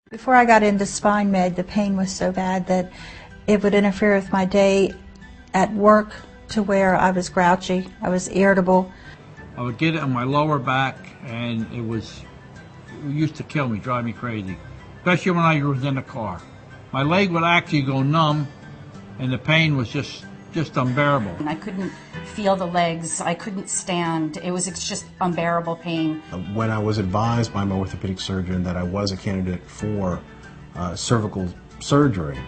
Before I got into spine med, the pain was so bad that it would interfere with my day at work to where I was grouchy, I was irritable. I would get it on my lower back, and it used to kill me, drive me crazy, especially when I was in the car. My leg would actually go numb, and the pain was just unbearable. I couldn't feel the legs, I couldn't stand, it's just unbearable pain. When I was advised by my orthopedic surgeon that I was a candidate for cervical surgery,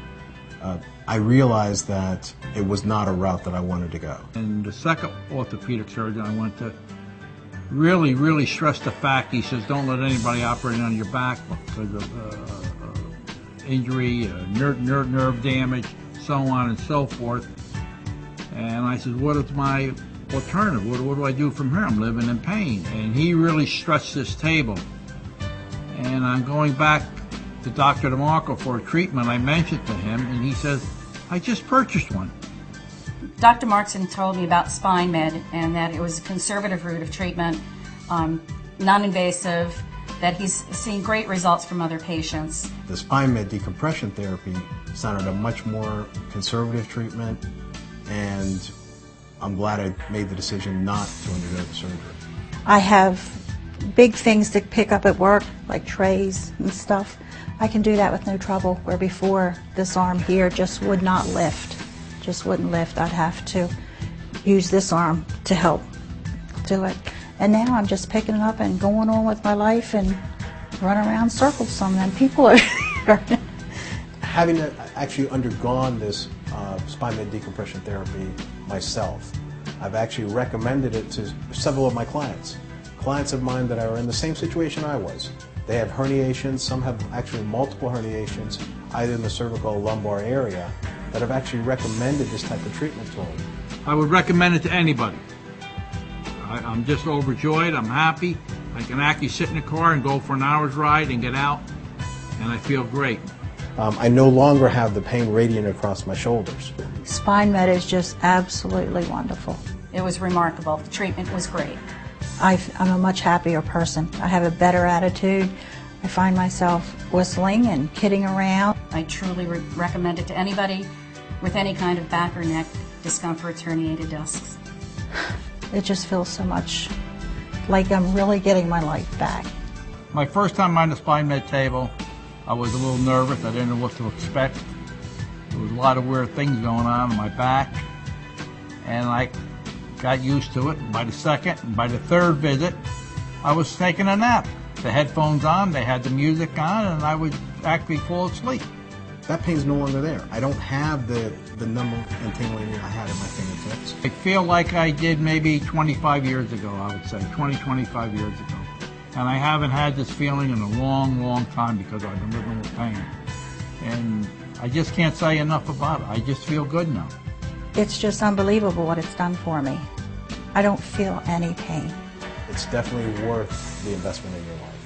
I realized that it was not a route that I wanted to go. And the second orthopedic surgeon I went to really stressed the fact, he says, don't let anybody operate on your back because of injury, nerve damage, so on and so forth. And I said, what is my alternative? What do I do from here? I'm living in pain. And he really stressed this table. And I'm going back to Dr. DeMarco for a treatment. I mentioned to him, and he says, I just purchased one. Dr. Markson told me about spine med and that it was a conservative route of treatment, non-invasive, that he's seen great results from other patients. The spine med decompression therapy sounded a much more conservative treatment, and I'm glad I made the decision not to undergo the surgery. I have big things to pick up at work, like trays and stuff. I can do that with no trouble, where before this arm here just would not lift, just wouldn't lift. I'd have to use this arm to help do it. And now I'm just picking it up and going on with my life and running around circles some, and people are Having actually undergone this spine med decompression therapy myself, I've actually recommended it to several of my clients. Clients of mine that are in the same situation I was. They have herniations, some have actually multiple herniations, either in the cervical or lumbar area, that have actually recommended this type of treatment to them. I would recommend it to anybody. I'm just overjoyed, I'm happy. I can actually sit in the car and go for an hour's ride and get out, and I feel great. I no longer have the pain radiating across my shoulders. Spine med is just absolutely wonderful. It was remarkable. The treatment was great. I'm a much happier person. I have a better attitude. I find myself whistling and kidding around. I truly recommend it to anybody with any kind of back or neck discomforts, herniated discs. It just feels so much like I'm really getting my life back. My first time on the spine med table, I was a little nervous. I didn't know what to expect. There was a lot of weird things going on my back, and I got used to it. By the second and by the third visit, I was taking a nap. The headphones on, they had the music on, and I would actually fall asleep. That pain's no longer there. I don't have the numbing and tingling I had in my fingertips. I feel like I did maybe 25 years ago, I would say, 25 years ago. And I haven't had this feeling in a long time because I've been living with pain. And I just can't say enough about it. I just feel good now. It's just unbelievable what it's done for me. I don't feel any pain. It's definitely worth the investment in your life.